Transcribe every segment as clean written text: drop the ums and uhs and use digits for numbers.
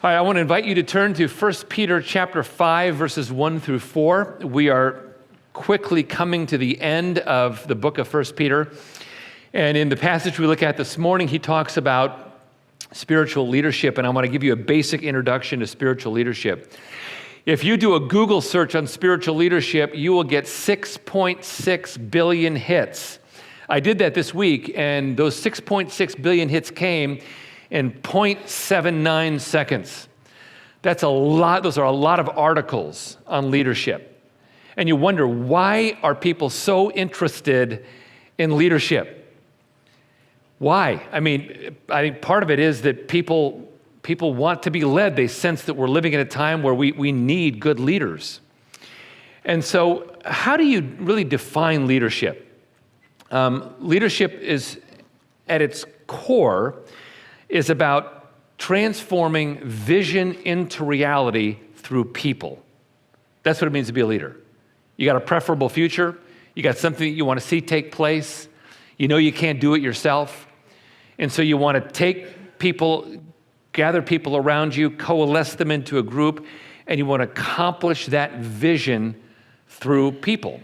All right, I want to invite you to turn to 1 Peter chapter 5, verses 1 through 4. We are quickly coming to the end of the book of 1 Peter. And in the passage we look at this morning, he talks about spiritual leadership, and I want to give you a basic introduction to spiritual leadership. If you do a Google search on spiritual leadership, you will get 6.6 billion hits. I did that this week, and those 6.6 billion hits came in 0.79 seconds. That's a lot. Those are a lot of articles on leadership. And you wonder, why are people so interested in leadership? Why? I think part of it is that people want to be led. They sense that we're living in a time where we need good leaders. And so how do you really define leadership? Leadership is, at its core, is about transforming vision into reality through people. That's what it means to be a leader. You got a preferable future. You got something that you want to see take place. You know you can't do it yourself. And so you want to take people, gather people around you, coalesce them into a group, and you want to accomplish that vision through people.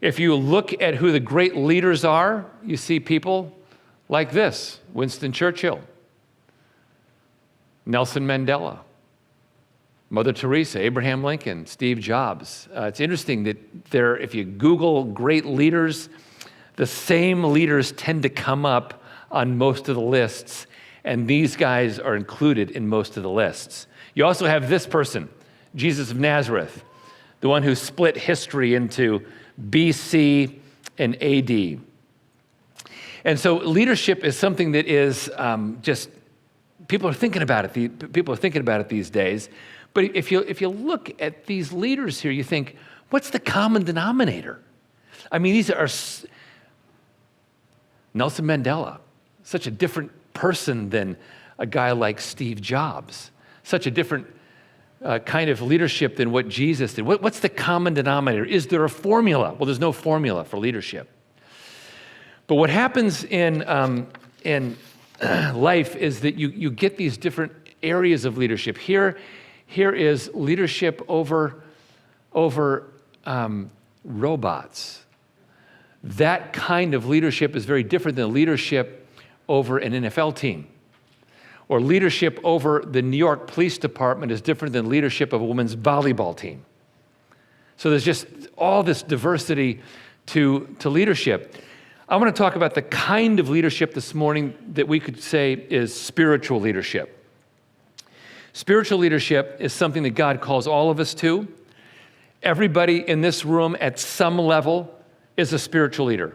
If you look at who the great leaders are, you see people like this: Winston Churchill, Nelson Mandela, Mother Teresa, Abraham Lincoln, Steve Jobs. It's interesting that if you Google great leaders, the same leaders tend to come up on most of the lists, and these guys are included in most of the lists. You also have this person, Jesus of Nazareth, the one who split history into BC and AD. And so leadership is something that is just, people are thinking about it. People are thinking about it these days. But if you look at these leaders here, you think, what's the common denominator? I mean, these are Nelson Mandela, such a different person than a guy like Steve Jobs, such a different kind of leadership than what Jesus did. What's the common denominator? Is there a formula? Well, there's no formula for leadership. But what happens in life is that you get these different areas of leadership. Here is leadership over robots. That kind of leadership is very different than leadership over an NFL team. Or leadership over the New York Police Department is different than leadership of a women's volleyball team. So there's just all this diversity to leadership. I want to talk about the kind of leadership this morning that we could say is spiritual leadership. Spiritual leadership is something that God calls all of us to. Everybody in this room at some level is a spiritual leader.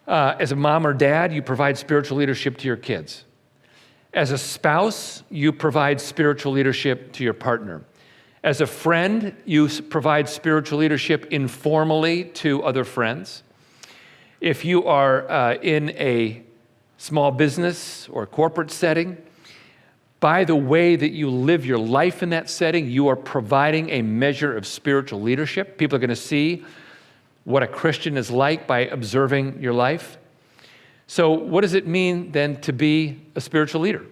As a mom or dad, you provide spiritual leadership to your kids. As a spouse, you provide spiritual leadership to your partner. As a friend, you provide spiritual leadership informally to other friends. If you are in a small business or corporate setting, by the way that you live your life in that setting, you are providing a measure of spiritual leadership. People are going to see what a Christian is like by observing your life. So what does it mean then to be a spiritual leader?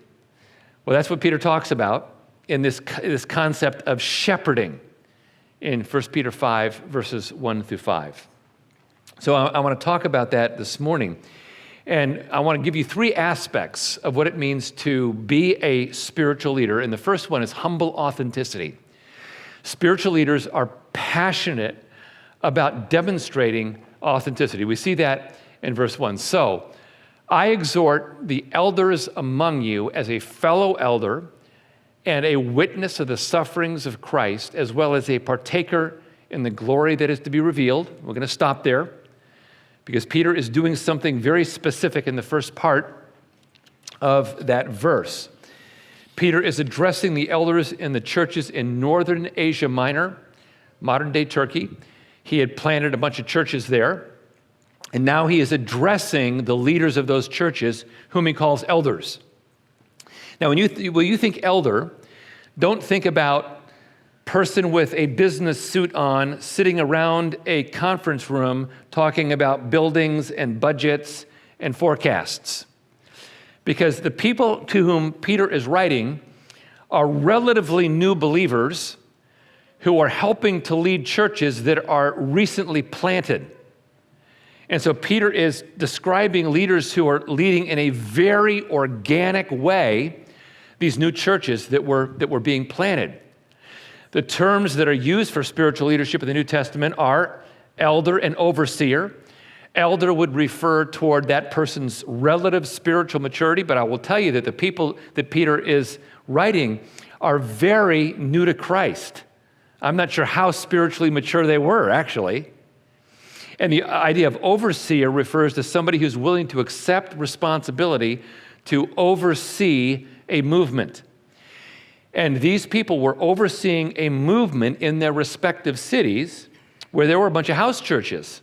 Well, that's what Peter talks about in this concept of shepherding in 1 Peter 5, verses 1 through 5. So I want to talk about that this morning. And I want to give you three aspects of what it means to be a spiritual leader. And the first one is humble authenticity. Spiritual leaders are passionate about demonstrating authenticity. We see that in verse 1. So, I exhort the elders among you as a fellow elder and a witness of the sufferings of Christ, as well as a partaker in the glory that is to be revealed. We're going to stop there because Peter is doing something very specific in the first part of that verse. Peter is addressing the elders in the churches in northern Asia Minor, modern-day Turkey. He had planted a bunch of churches there. And now he is addressing the leaders of those churches, whom he calls elders. Now, when you think elder, don't think about person with a business suit on sitting around a conference room talking about buildings and budgets and forecasts. Because the people to whom Peter is writing are relatively new believers who are helping to lead churches that are recently planted. And so Peter is describing leaders who are leading in a very organic way these new churches that were being planted. The terms that are used for spiritual leadership in the New Testament are elder and overseer. Elder would refer toward that person's relative spiritual maturity, but I will tell you that the people that Peter is writing are very new to Christ. I'm not sure how spiritually mature they were, actually. And the idea of overseer refers to somebody who's willing to accept responsibility to oversee a movement. And these people were overseeing a movement in their respective cities where there were a bunch of house churches.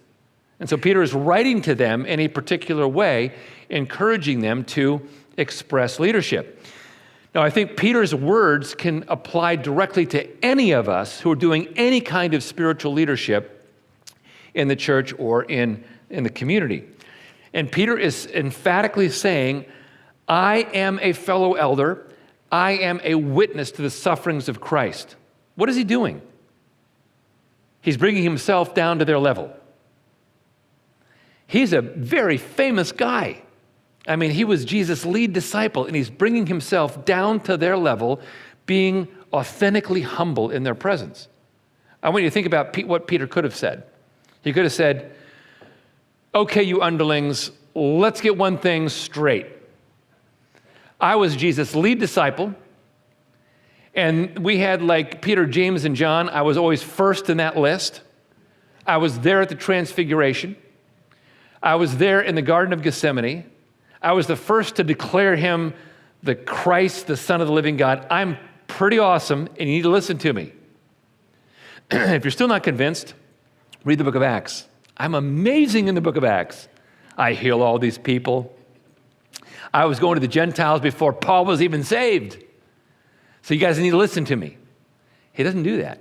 And so Peter is writing to them in a particular way, encouraging them to express leadership. Now, I think Peter's words can apply directly to any of us who are doing any kind of spiritual leadership in the church or in the community. And Peter is emphatically saying, I am a fellow elder. I am a witness to the sufferings of Christ. What is he doing? He's bringing himself down to their level. He's a very famous guy. I mean, he was Jesus' lead disciple, and he's bringing himself down to their level, being authentically humble in their presence. I want you to think about what Peter could have said. He could have said, okay, you underlings, let's get one thing straight. I was Jesus' lead disciple, and we had like Peter, James, and John. I was always first in that list. I was there at the Transfiguration. I was there in the Garden of Gethsemane. I was the first to declare him the Christ, the Son of the living God. I'm pretty awesome, and you need to listen to me. If you're still not convinced, read the book of Acts. I'm amazing in the book of Acts. I heal all these people. I was going to the Gentiles before Paul was even saved. So you guys need to listen to me. He doesn't do that.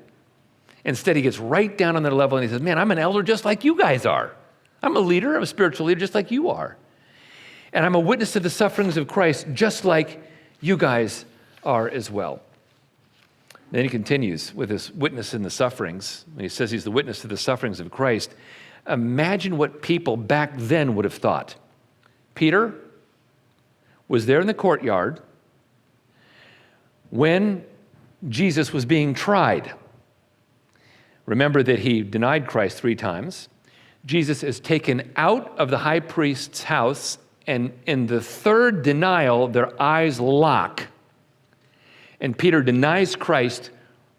Instead, he gets right down on their level and he says, man, I'm an elder just like you guys are. I'm a leader, I'm a spiritual leader just like you are. And I'm a witness to the sufferings of Christ just like you guys are as well. Then he continues with his witness in the sufferings. When he says he's the witness to the sufferings of Christ, imagine what people back then would have thought. Peter was there in the courtyard when Jesus was being tried. Remember that he denied Christ 3 times. Jesus is taken out of the high priest's house, and in the 3rd denial, their eyes lock. And Peter denies Christ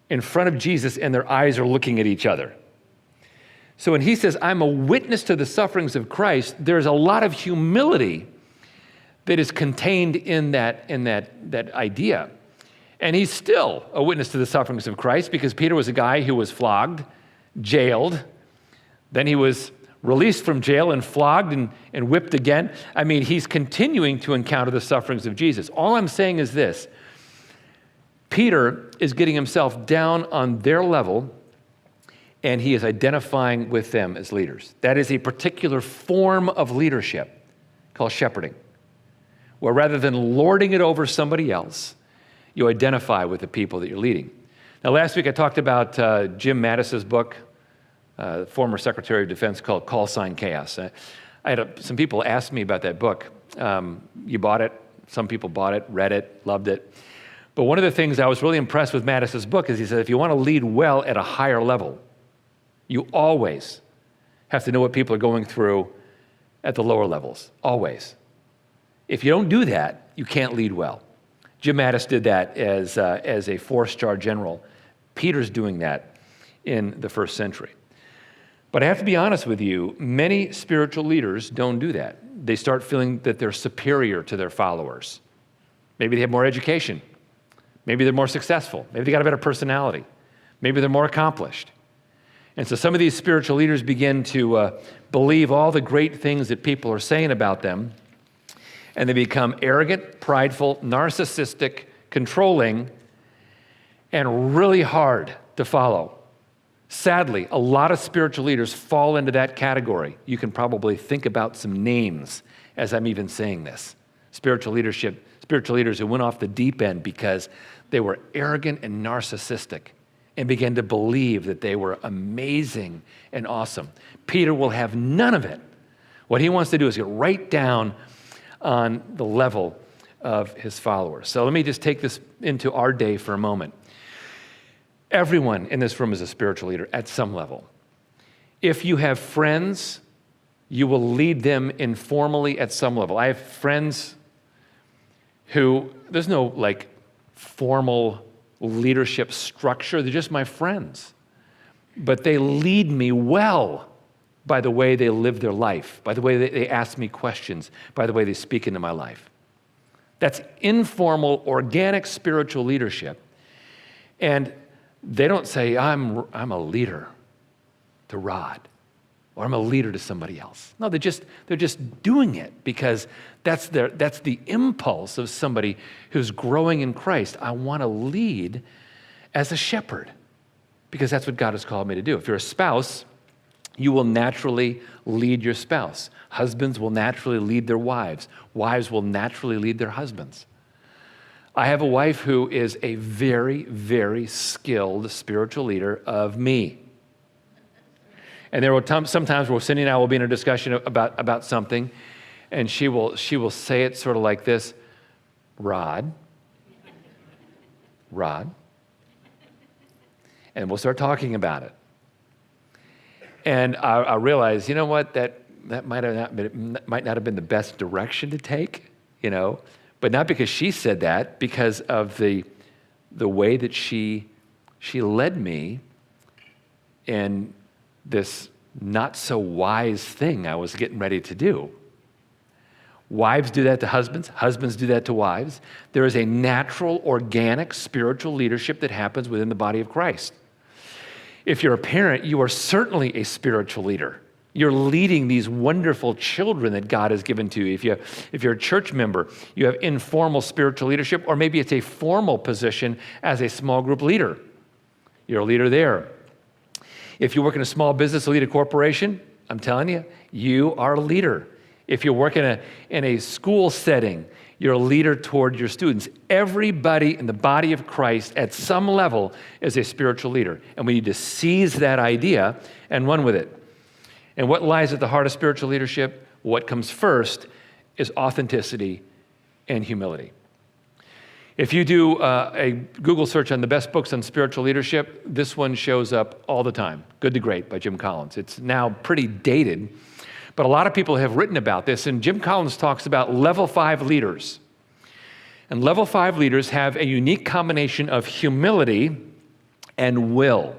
in front of Jesus, and their eyes are looking at each other. So when he says, I'm a witness to the sufferings of Christ, there's a lot of humility that is contained in that idea. And he's still a witness to the sufferings of Christ because Peter was a guy who was flogged, jailed, then he was released from jail and flogged and whipped again. I mean, he's continuing to encounter the sufferings of Jesus. All I'm saying is this: Peter is getting himself down on their level, and he is identifying with them as leaders. That is a particular form of leadership called shepherding, where rather than lording it over somebody else, you identify with the people that you're leading. Now, last week I talked about Jim Mattis's book, former Secretary of Defense, called Call Sign Chaos. I had some people ask me about that book. You bought it. Some people bought it, read it, loved it. But one of the things I was really impressed with Mattis's book is he said, if you want to lead well at a higher level, you always have to know what people are going through at the lower levels, always. If you don't do that, you can't lead well. Jim Mattis did that as a 4-star general. Peter's doing that in the 1st century. But I have to be honest with you, many spiritual leaders don't do that. They start feeling that they're superior to their followers. Maybe they have more education. Maybe they're more successful. Maybe they got a better personality. Maybe they're more accomplished. And so some of these spiritual leaders begin to believe all the great things that people are saying about them, and they become arrogant, prideful, narcissistic, controlling, and really hard to follow. Sadly, a lot of spiritual leaders fall into that category. You can probably think about some names as I'm even saying this. Spiritual leadership, spiritual leaders who went off the deep end because they were arrogant and narcissistic and began to believe that they were amazing and awesome. Peter will have none of it. What he wants to do is get right down on the level of his followers. So let me just take this into our day for a moment. Everyone in this room is a spiritual leader at some level. If you have friends, you will lead them informally at some level. I have friends who, there's no like formal leadership structure. They're just my friends. But they lead me well by the way they live their life, by the way they ask me questions, by the way they speak into my life. That's informal, organic spiritual leadership. And they don't say, I'm a leader to Rod, or I'm a leader to somebody else. No, they're just doing it because that's the impulse of somebody who's growing in Christ. I want to lead as a shepherd because that's what God has called me to do. If you're a spouse, you will naturally lead your spouse. Husbands will naturally lead their wives. Wives will naturally lead their husbands. I have a wife who is a very, very skilled spiritual leader of me. And there will sometimes where Cindy and I will be in a discussion about something, and she will say it sort of like this, Rod, and we'll start talking about it. And I realize, you know what, that might not have been the best direction to take, but not because she said that, because of the way that she led me in this not so wise thing I was getting ready to do. Wives do that to husbands. Husbands do that to wives. There is a natural, organic, spiritual leadership that happens within the body of Christ. If you're a parent, you are certainly a spiritual leader. You're leading these wonderful children that God has given to you. If you're a church member, you have informal spiritual leadership, or maybe it's a formal position as a small group leader. You're a leader there. If you work in a small business, lead a corporation, I'm telling you, you are a leader. If you work in a school setting, you're a leader toward your students. Everybody in the body of Christ at some level is a spiritual leader. And we need to seize that idea and run with it. And what lies at the heart of spiritual leadership? What comes first is authenticity and humility. If you do a Google search on the best books on spiritual leadership, this one shows up all the time, Good to Great by Jim Collins. It's now pretty dated, but a lot of people have written about this, and Jim Collins talks about level 5 leaders. And level 5 leaders have a unique combination of humility and will.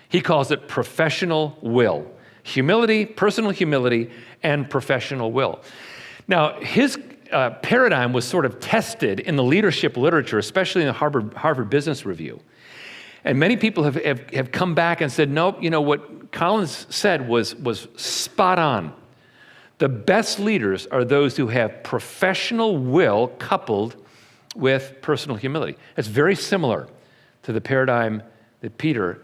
He calls it professional will. Humility, personal humility, and professional will. Now, his paradigm was sort of tested in the leadership literature, especially in the Harvard Business Review. And many people have come back and said, nope, what Collins said was spot on. The best leaders are those who have professional will coupled with personal humility. It's very similar to the paradigm that Peter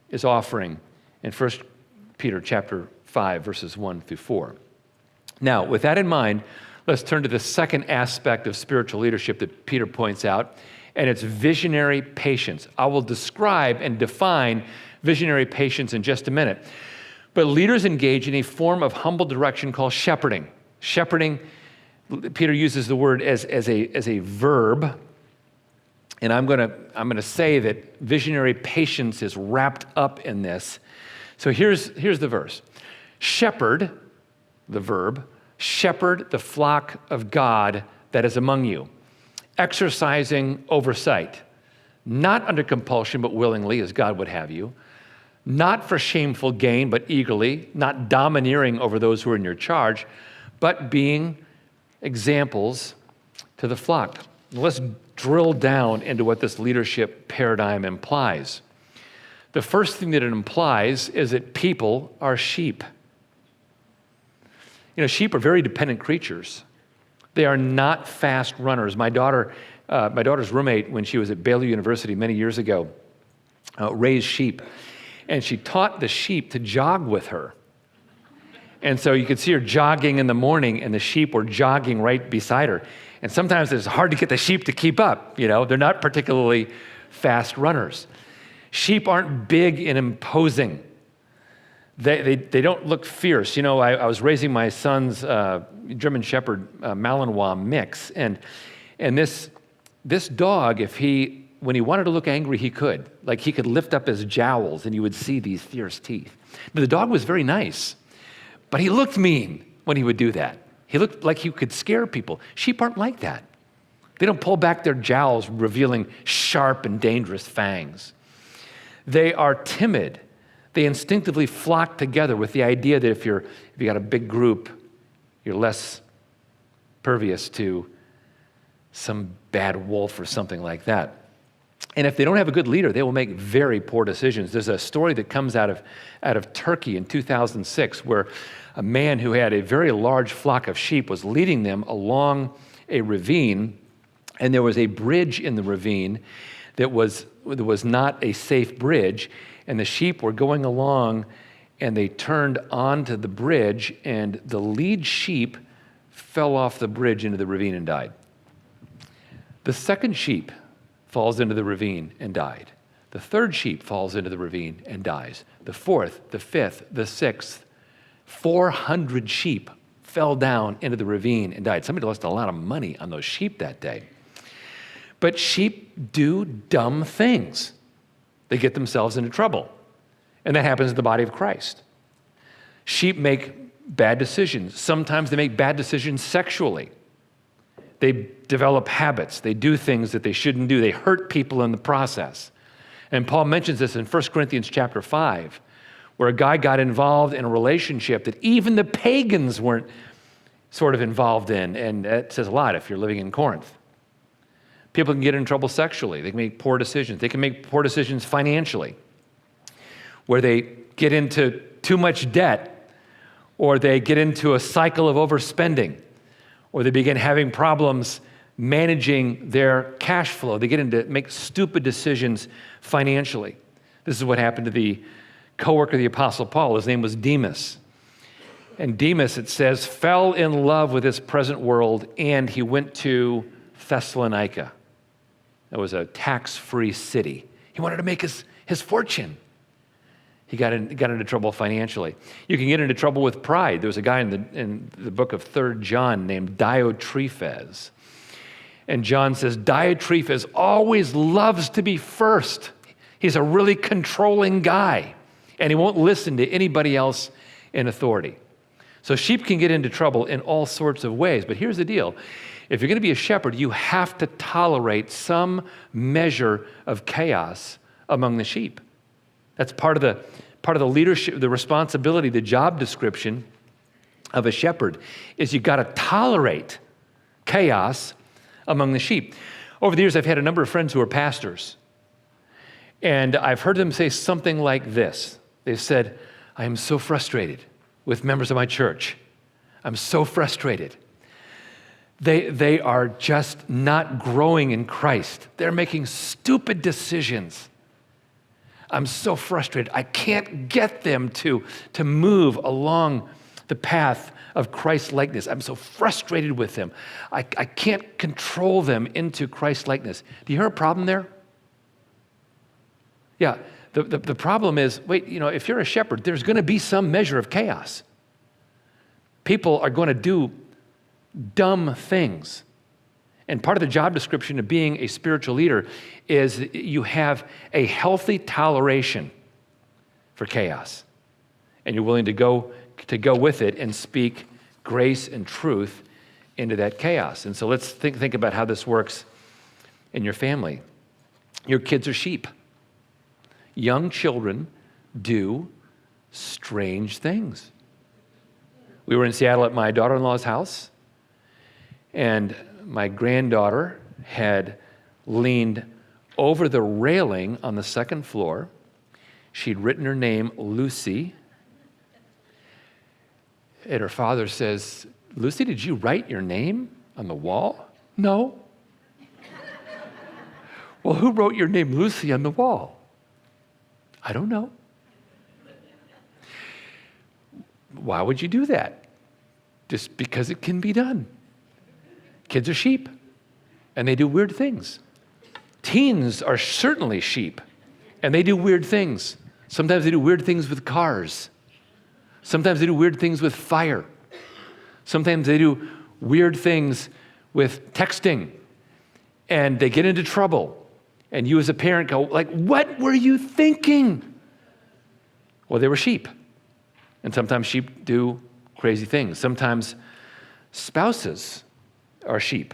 is offering in 1 Peter chapter 5, verses 1 through 4. Now, with that in mind, let's turn to the second aspect of spiritual leadership that Peter points out, and it's visionary patience. I will describe and define visionary patience in just a minute. But leaders engage in a form of humble direction called shepherding. Shepherding, Peter uses the word as a verb, and I'm gonna say that visionary patience is wrapped up in this. So here's the verse. Shepherd, the verb, shepherd the flock of God that is among you, exercising oversight, not under compulsion, but willingly, as God would have you, not for shameful gain, but eagerly, not domineering over those who are in your charge, but being examples to the flock. Let's drill down into what this leadership paradigm implies. The first thing that it implies is that people are sheep. Sheep are very dependent creatures. They are not fast runners. My daughter's roommate, when she was at Baylor University many years ago, raised sheep. And she taught the sheep to jog with her. And so you could see her jogging in the morning, and the sheep were jogging right beside her. And sometimes it's hard to get the sheep to keep up. They're not particularly fast runners. Sheep aren't big and imposing. They don't look fierce. I was raising my son's German Shepherd Malinois mix, and this dog, when he wanted to look angry, he could. Like, he could lift up his jowls, and you would see these fierce teeth. But the dog was very nice, but he looked mean when he would do that. He looked like he could scare people. Sheep aren't like that. They don't pull back their jowls, revealing sharp and dangerous fangs. They are timid. They instinctively flock together with the idea that if you got a big group, you're less pervious to some bad wolf or something like that. And if they don't have a good leader, they will make very poor decisions. There's a story that comes out of Turkey in 2006 where a man who had a very large flock of sheep was leading them along a ravine, and there was a bridge in the ravine that was not a safe bridge, and the sheep were going along, and they turned onto the bridge, and the lead sheep fell off the bridge into the ravine and died. The second sheep falls into the ravine and died. The third sheep falls into the ravine and dies. The fourth, the fifth, the sixth, 400 sheep fell down into the ravine and died. Somebody lost a lot of money on those sheep that day. But sheep do dumb things. They get themselves into trouble. And that happens in the body of Christ. Sheep make bad decisions. Sometimes they make bad decisions sexually. They develop habits. They do things that they shouldn't do. They hurt people in the process. And Paul mentions this in 1 Corinthians chapter 5, where a guy got involved in a relationship that even the pagans weren't sort of involved in. And that says a lot if you're living in Corinth. People can get in trouble sexually. They can make poor decisions. They can make poor decisions financially, where they get into too much debt, or they get into a cycle of overspending, or they begin having problems managing their cash flow. They get into make stupid decisions financially. This is what happened to the co-worker of the Apostle Paul. His name was Demas. And Demas, it says, fell in love with this present world, and he went to Thessalonica. That was a tax-free city. He wanted to make his fortune. He got into trouble financially. You can get into trouble with pride. There was a guy in the book of 3 John named Diotrephes. And John says, Diotrephes always loves to be first. He's a really controlling guy, and he won't listen to anybody else in authority. So sheep can get into trouble in all sorts of ways. But here's the deal. If you're going to be a shepherd, you have to tolerate some measure of chaos among the sheep. That's part of the leadership, the responsibility, the job description of a shepherd is you've got to tolerate chaos among the sheep. Over the years, I've had a number of friends who are pastors, and I've heard them say something like this. They've said, I am so frustrated with members of my church. I'm so frustrated. They are just not growing in Christ. They're making stupid decisions. I'm so frustrated. I can't get them to move along the path of Christ-likeness. I'm so frustrated with them. I can't control them into Christ-likeness. Do you hear a problem there? Yeah, the problem is, if you're a shepherd, there's going to be some measure of chaos. People are going to do dumb things. And part of the job description of being a spiritual leader is you have a healthy toleration for chaos. And you're willing to go with it and speak grace and truth into that chaos. And so let's think about how this works in your family. Your kids are sheep. Young children do strange things. We were in Seattle at my daughter-in-law's house, and my granddaughter had leaned over the railing on the second floor. She'd written her name, Lucy. And her father says, Lucy, did you write your name on the wall? No. Well, who wrote your name, Lucy, on the wall? I don't know. Why would you do that? Just because it can be done. Kids are sheep, and they do weird things. Teens are certainly sheep, and they do weird things. Sometimes they do weird things with cars. Sometimes they do weird things with fire. Sometimes they do weird things with texting, and they get into trouble. And you as a parent go, like, what were you thinking? Well, they were sheep. And sometimes sheep do crazy things. Sometimes spouses are sheep.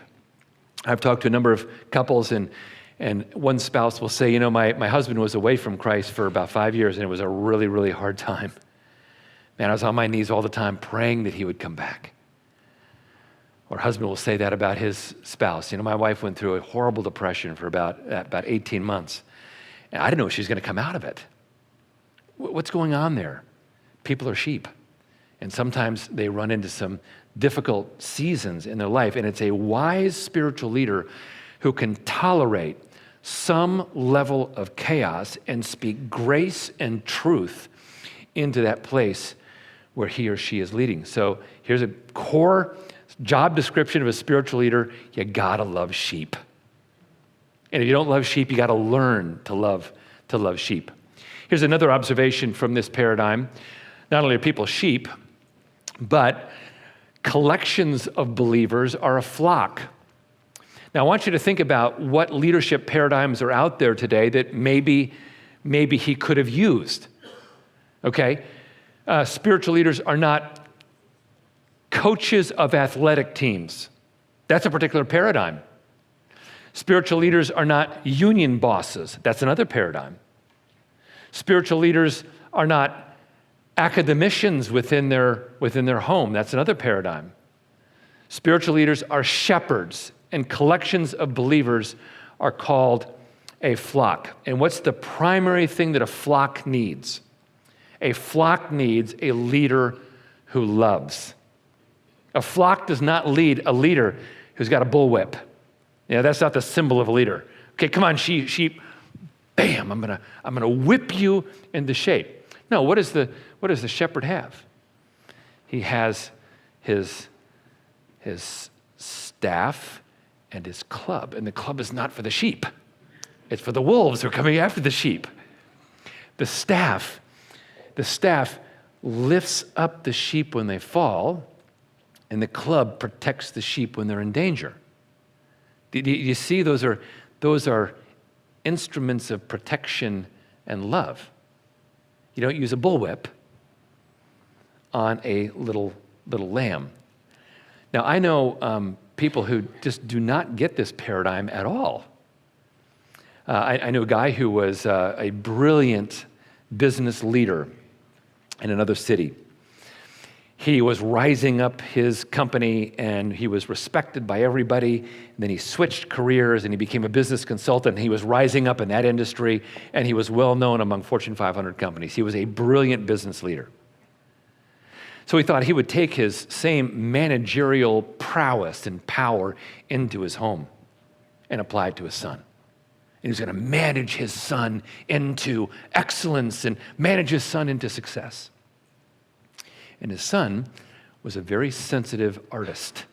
I've talked to a number of couples, and one spouse will say, my husband was away from Christ for about 5 years, and it was a really, really hard time. Man, I was on my knees all the time praying that he would come back. Or husband will say that about his spouse. My wife went through a horrible depression for about 18 months, and I didn't know if she was going to come out of it. What's going on there? People are sheep, and sometimes they run into some difficult seasons in their life, and it's a wise spiritual leader who can tolerate some level of chaos and speak grace and truth into that place where he or she is leading. So here's a core job description of a spiritual leader. You gotta love sheep. And if you don't love sheep, you gotta learn to love sheep. Here's another observation from this paradigm. Not only are people sheep, but collections of believers are a flock. Now, I want you to think about what leadership paradigms are out there today that maybe he could have used. Okay? Spiritual leaders are not coaches of athletic teams. That's a particular paradigm. Spiritual leaders are not union bosses. That's another paradigm. Spiritual leaders are not academicians within their home. That's another paradigm. Spiritual leaders are shepherds, and collections of believers are called a flock. And what's the primary thing that a flock needs? A flock needs a leader who loves. A flock does not lead a leader who's got a bullwhip. That's not the symbol of a leader. Okay, come on, sheep. Bam, I'm gonna whip you into shape. No, what does the shepherd have? He has his staff and his club, and the club is not for the sheep. It's for the wolves who are coming after the sheep. The staff lifts up the sheep when they fall, and the club protects the sheep when they're in danger. Do you see those are instruments of protection and love? You don't use a bullwhip on a little lamb. Now, I know people who just do not get this paradigm at all. I knew a guy who was a brilliant business leader in another city. He was rising up his company, and he was respected by everybody. And then he switched careers, and he became a business consultant. And he was rising up in that industry, and he was well known among Fortune 500 companies. He was a brilliant business leader. So he thought he would take his same managerial prowess and power into his home and apply it to his son. And he was going to manage his son into excellence and manage his son into success. And his son was a very sensitive artist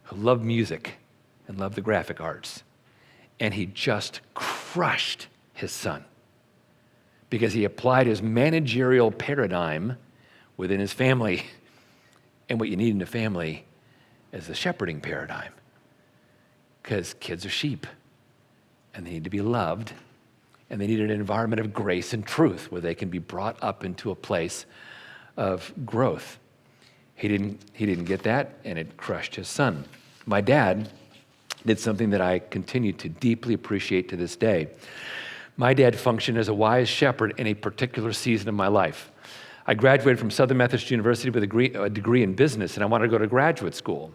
who loved music and loved the graphic arts. And he just crushed his son because he applied his managerial paradigm within his family. And what you need in a family is the shepherding paradigm, because kids are sheep and they need to be loved, and they need an environment of grace and truth where they can be brought up into a place of growth. He didn't get that, and it crushed his son. My dad did something that I continue to deeply appreciate to this day. My dad functioned as a wise shepherd in a particular season of my life. I graduated from Southern Methodist University with a degree in business, and I wanted to go to graduate school.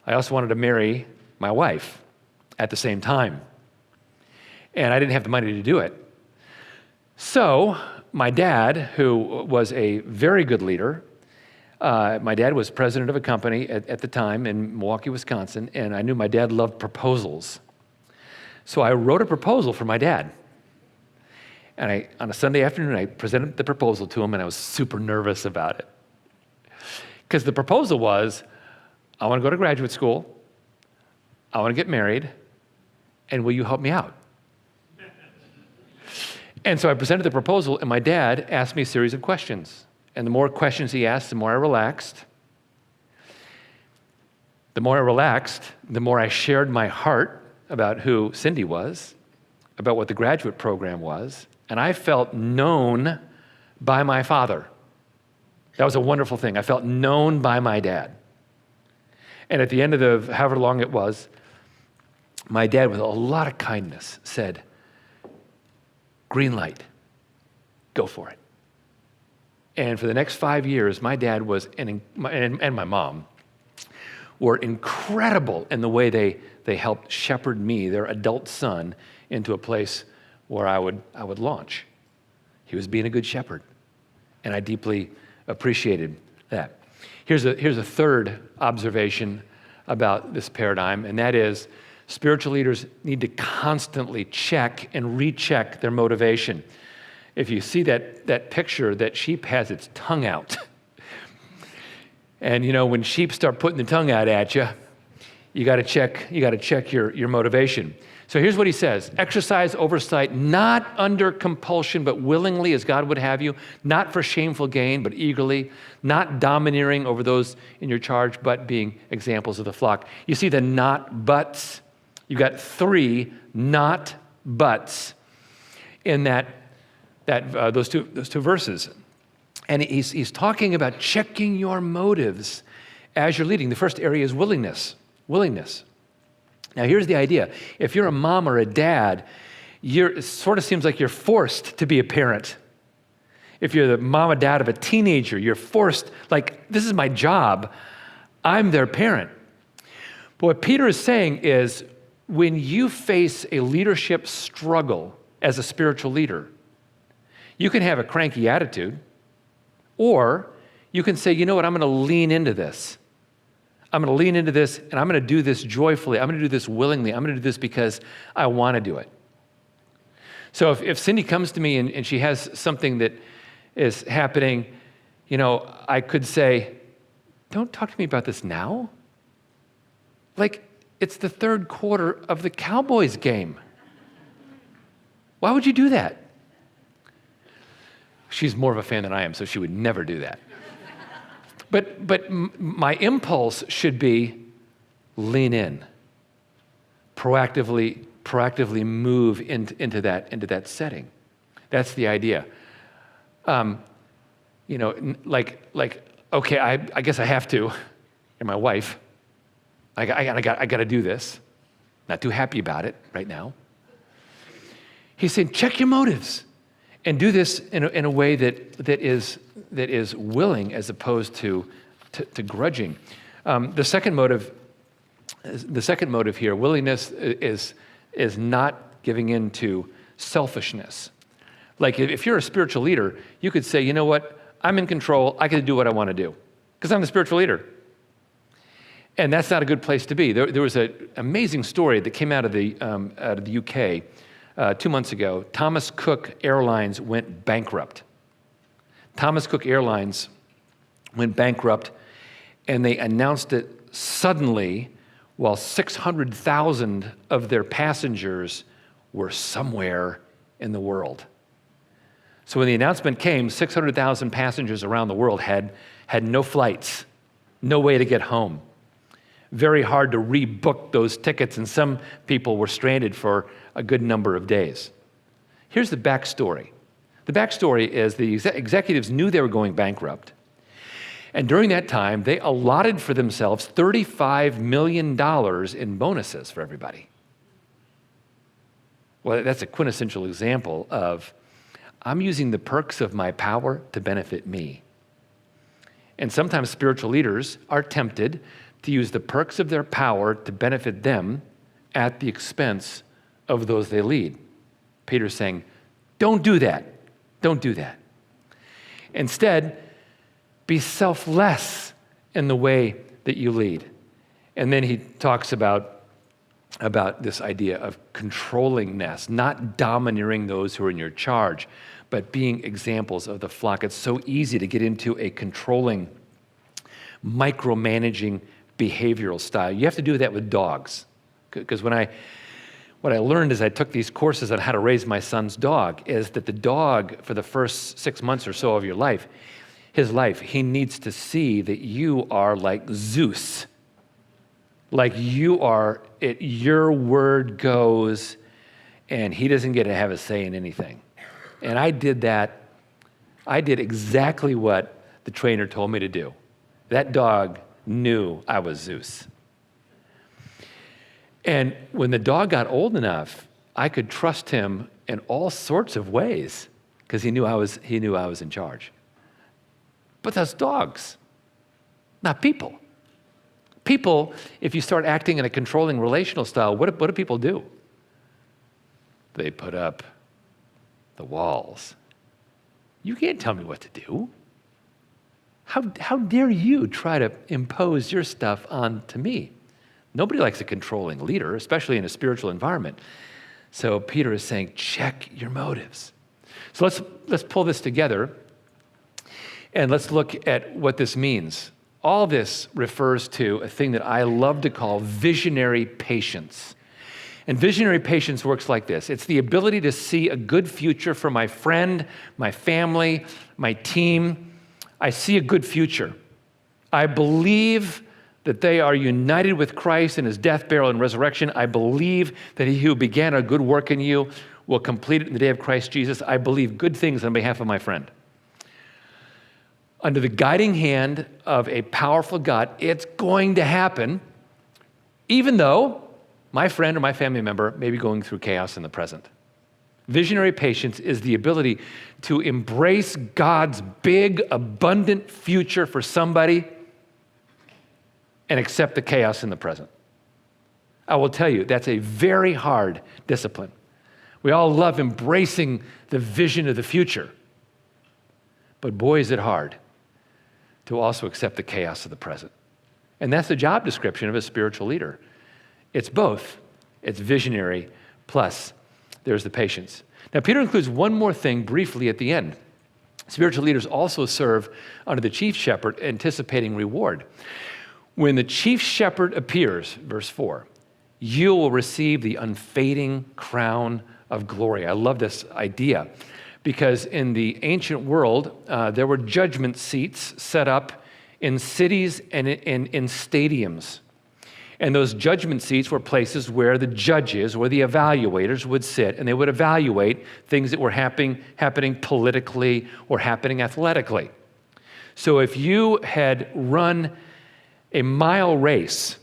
I also wanted to marry my wife at the same time, and I didn't have the money to do it. So my dad, who was a very good leader, my dad was president of a company at the time in Milwaukee, Wisconsin, and I knew my dad loved proposals. So I wrote a proposal for my dad. And on a Sunday afternoon, I presented the proposal to him, and I was super nervous about it. Because the proposal was, I want to go to graduate school, I want to get married, and will you help me out? And so I presented the proposal, and my dad asked me a series of questions. And the more questions he asked, the more I relaxed. The more I relaxed, the more I shared my heart about who Cindy was, about what the graduate program was, and I felt known by my father. That was a wonderful thing. I felt known by my dad. And at the end of however long it was, my dad, with a lot of kindness, said, green light, go for it. And for the next 5 years, my dad was, and my mom, were incredible in the way they helped shepherd me, their adult son, into a place where I would launch. He was being a good shepherd, and I deeply appreciated that. Here's a third observation about this paradigm, and that is spiritual leaders need to constantly check and recheck their motivation. If you see that picture, that sheep has its tongue out. And when sheep start putting the tongue out at you, you got to check your motivation. So here's what he says: exercise oversight, not under compulsion, but willingly as God would have you, not for shameful gain, but eagerly, not domineering over those in your charge, but being examples of the flock. You see the not buts? You got 3 not buts in those two verses. And he's talking about checking your motives as you're leading. The first area is willingness. Now, here's the idea. If you're a mom or a dad, it sort of seems like you're forced to be a parent. If you're the mom or dad of a teenager, you're forced, like, this is my job. I'm their parent. But what Peter is saying is, when you face a leadership struggle as a spiritual leader, you can have a cranky attitude, or you can say, you know what, I'm going to lean into this. I'm going to lean into this, and I'm going to do this joyfully. I'm going to do this willingly. I'm going to do this because I want to do it. So if Cindy comes to me and she has something that is happening, I could say, don't talk to me about this now. Like, it's the third quarter of the Cowboys game. Why would you do that? She's more of a fan than I am, so she would never do that. But my impulse should be lean in, proactively move into that setting. That's the idea. Okay, I guess I have to. And my wife, I got to do this. Not too happy about it right now. He's saying, check your motives and do this in a way that is willing as opposed to grudging. The second motive here, willingness, is not giving in to selfishness. Like, if you're a spiritual leader, you could say, you know what, I'm in control. I get to do what I want to do because I'm the spiritual leader. And that's not a good place to be. There was an amazing story that came out of the UK 2 months ago. Thomas Cook Airlines went bankrupt. Thomas Cook Airlines went bankrupt, and they announced it suddenly while 600,000 of their passengers were somewhere in the world. So when the announcement came, 600,000 passengers around the world had no flights, no way to get home. Very hard to rebook those tickets, and some people were stranded for a good number of days. Here's the backstory. The backstory is the executives knew they were going bankrupt, and during that time, they allotted for themselves $35 million in bonuses for everybody. Well, that's a quintessential example of, I'm using the perks of my power to benefit me. And sometimes spiritual leaders are tempted to use the perks of their power to benefit them at the expense of those they lead. Peter's saying, don't do that. Don't do that. Instead, be selfless in the way that you lead. And then he talks about this idea of controllingness, not domineering those who are in your charge, but being examples of the flock. It's so easy to get into a controlling, micromanaging behavioral style. You have to do that with dogs. Because what I learned as I took these courses on how to raise my son's dog is that the dog, for the first 6 months or so of your life, his life, he needs to see that you are like Zeus. Like you are, your word goes, and he doesn't get to have a say in anything. And I did that. I did exactly what the trainer told me to do. That dog knew I was Zeus. And when the dog got old enough, I could trust him in all sorts of ways because he knew I was in charge. But that's dogs, not people. People, if you start acting in a controlling relational style, what do people do? They put up the walls. You can't tell me what to do. How dare you try to impose your stuff onto me? Nobody likes a controlling leader, especially in a spiritual environment. So Peter is saying, check your motives. So let's pull this together and let's look at what this means. All this refers to a thing that I love to call visionary patience. And visionary patience works like this. It's the ability to see a good future for my friend, my family, my team. I see a good future. I believe that they are united with Christ in his death, burial, and resurrection. I believe that he who began a good work in you will complete it in the day of Christ Jesus. I believe good things on behalf of my friend. Under the guiding hand of a powerful God, it's going to happen, even though my friend or my family member may be going through chaos in the present. Visionary patience is the ability to embrace God's big, abundant future for somebody and accept the chaos in the present. I will tell you, that's a very hard discipline. We all love embracing the vision of the future. But boy, is it hard to also accept the chaos of the present. And that's the job description of a spiritual leader. It's both. It's visionary, plus there's the patience. Now, Peter includes one more thing briefly at the end. Spiritual leaders also serve under the chief shepherd, anticipating reward. When the chief shepherd appears, verse 4, you will receive the unfading crown of glory. I love this idea because in the ancient world, there were judgment seats set up in cities and in stadiums. And those judgment seats were places where the judges or the evaluators would sit, and they would evaluate things that were happening politically or happening athletically. So if you had run a mile race,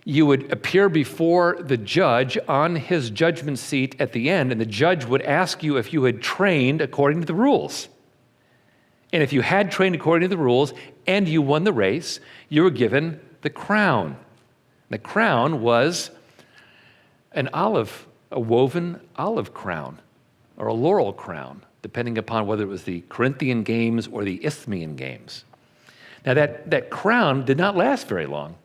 you would appear before the judge on his judgment seat at the end, and the judge would ask you if you had trained according to the rules. And if you had trained according to the rules and you won the race, you were given the crown. The crown was a woven olive crown or a laurel crown, depending upon whether it was the Corinthian Games or the Isthmian Games. Now that crown did not last very long.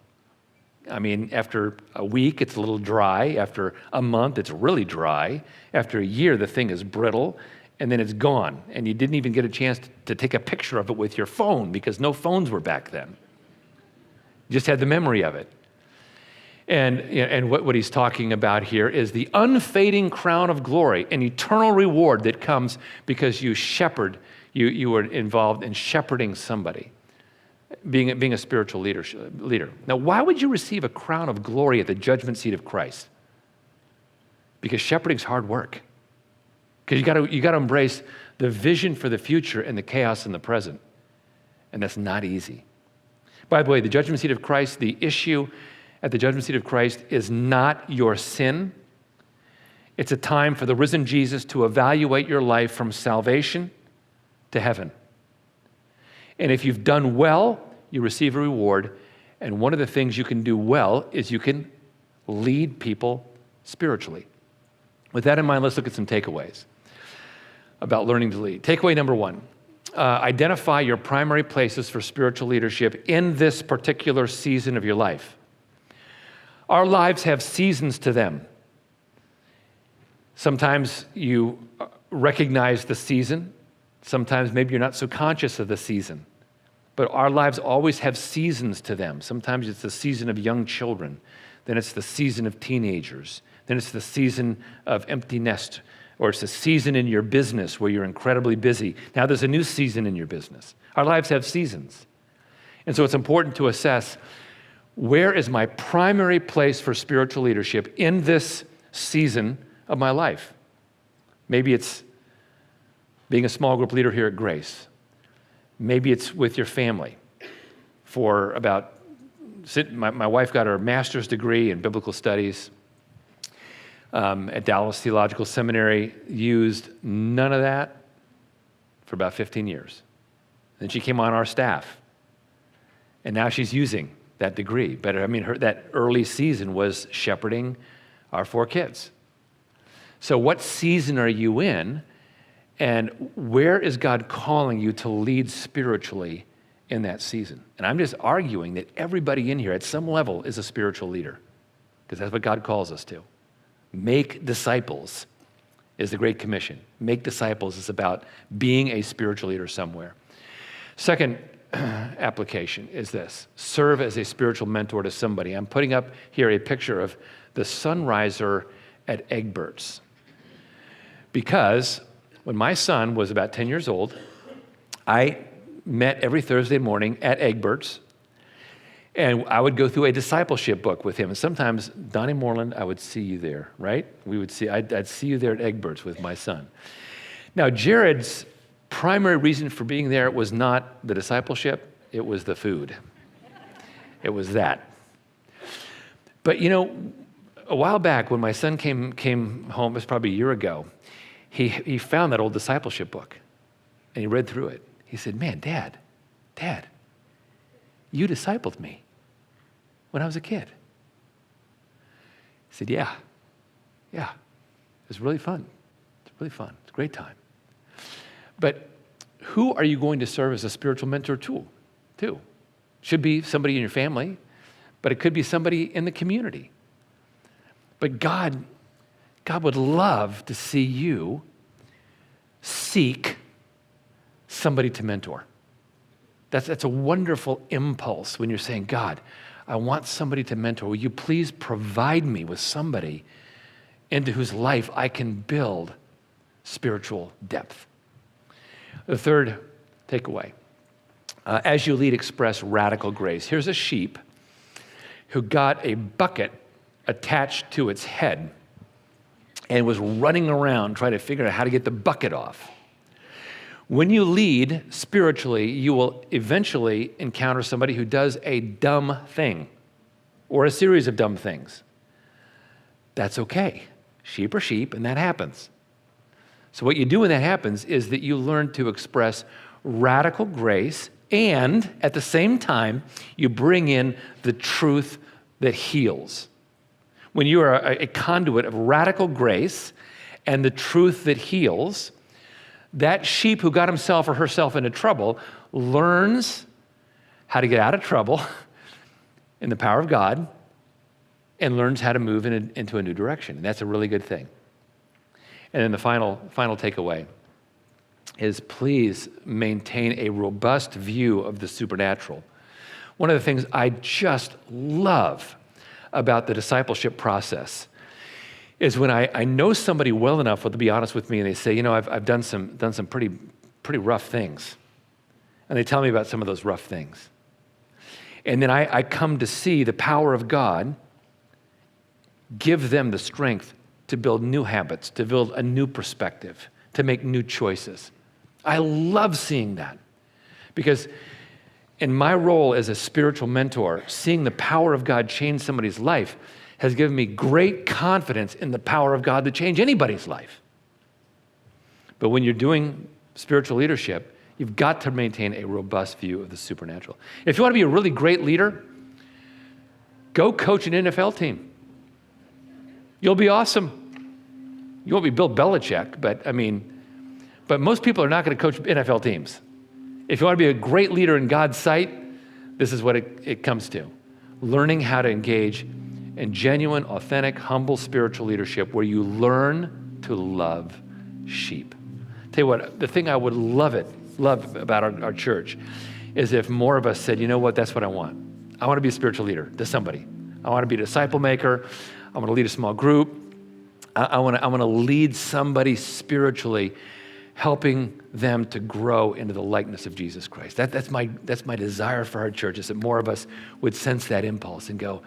I mean, after a week, it's a little dry. After a month, it's really dry. After a year, the thing is brittle, and then it's gone. And you didn't even get a chance to take a picture of it with your phone because no phones were back then. You just had the memory of it. And what he's talking about here is the unfading crown of glory, an eternal reward that comes because you were involved in shepherding somebody. Being a spiritual leader. Now, why would you receive a crown of glory at the judgment seat of Christ? Because shepherding's hard work. Because you got to embrace the vision for the future and the chaos in the present. And that's not easy. By the way, the judgment seat of Christ, the issue at the judgment seat of Christ is not your sin. It's a time for the risen Jesus to evaluate your life from salvation to heaven. And if you've done well, you receive a reward. And one of the things you can do well is you can lead people spiritually. With that in mind, let's look at some takeaways about learning to lead. Takeaway number one, identify your primary places for spiritual leadership in this particular season of your life. Our lives have seasons to them. Sometimes you recognize the season. Sometimes maybe you're not so conscious of the season. But our lives always have seasons to them. Sometimes it's the season of young children. Then it's the season of teenagers. Then it's the season of empty nest, or it's a season in your business where you're incredibly busy. Now there's a new season in your business. Our lives have seasons. And so it's important to assess, where is my primary place for spiritual leadership in this season of my life? Maybe it's being a small group leader here at Grace. Maybe it's with your family. My wife got her master's degree in biblical studies at Dallas Theological Seminary, used none of that for about 15 years. Then she came on our staff, and now she's using that degree. But that early season was shepherding our 4 kids. So what season are you in, and where is God calling you to lead spiritually in that season? And I'm just arguing that everybody in here at some level is a spiritual leader, because that's what God calls us to. Make disciples is the Great Commission. Make disciples is about being a spiritual leader somewhere. Second application is this: serve as a spiritual mentor to somebody. I'm putting up here a picture of the sunriser at Egbert's, because when my son was about 10 years old, I met every Thursday morning at Egbert's, and I would go through a discipleship book with him. And sometimes, Donnie Moreland, I would see you there, right? I'd see you there at Egbert's with my son. Now, Jared's primary reason for being there was not the discipleship, it was the food. It was that. But a while back when my son came home, it was probably a year ago, he found that old discipleship book, and he read through it. He said, "Man, Dad, you discipled me when I was a kid." I said, yeah. It was really fun. It's really fun. It's a great time. But who are you going to serve as a spiritual mentor to? Should be somebody in your family, but it could be somebody in the community. But God would love to see you seek somebody to mentor. That's a wonderful impulse when you're saying, "God, I want somebody to mentor. Will you please provide me with somebody into whose life I can build spiritual depth?" The third takeaway, as you lead, express radical grace. Here's a sheep who got a bucket attached to its head and was running around trying to figure out how to get the bucket off. When you lead spiritually, you will eventually encounter somebody who does a dumb thing or a series of dumb things. That's okay. Sheep are sheep, and that happens. So what you do when that happens is that you learn to express radical grace, and at the same time, you bring in the truth that heals. When you are a conduit of radical grace and the truth that heals, that sheep who got himself or herself into trouble learns how to get out of trouble in the power of God and learns how to move into a new direction. And that's a really good thing. And then the final takeaway is, please maintain a robust view of the supernatural. One of the things I just love about the discipleship process is when I know somebody well enough to be honest with me, and they say, I've done some pretty rough things. And they tell me about some of those rough things. And then I come to see the power of God give them the strength to build new habits, to build a new perspective, to make new choices. I love seeing that, because in my role as a spiritual mentor, seeing the power of God change somebody's life has given me great confidence in the power of God to change anybody's life. But when you're doing spiritual leadership, you've got to maintain a robust view of the supernatural. If you want to be a really great leader, go coach an NFL team. You'll be awesome. You won't be Bill Belichick, but most people are not going to coach NFL teams. If you want to be a great leader in God's sight, this is what it comes to. Learning how to engage in genuine, authentic, humble spiritual leadership where you learn to love sheep. Tell you what, the thing I would love about our church is if more of us said, you know what, that's what I want. I want to be a spiritual leader to somebody. I want to be a disciple maker. I want to lead a small group. I want to lead somebody spiritually, helping them to grow into the likeness of Jesus Christ. That's my desire for our church, is that more of us would sense that impulse and go,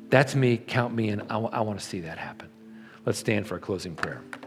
that's me, count me in. I want to see that happen. Let's stand for a closing prayer.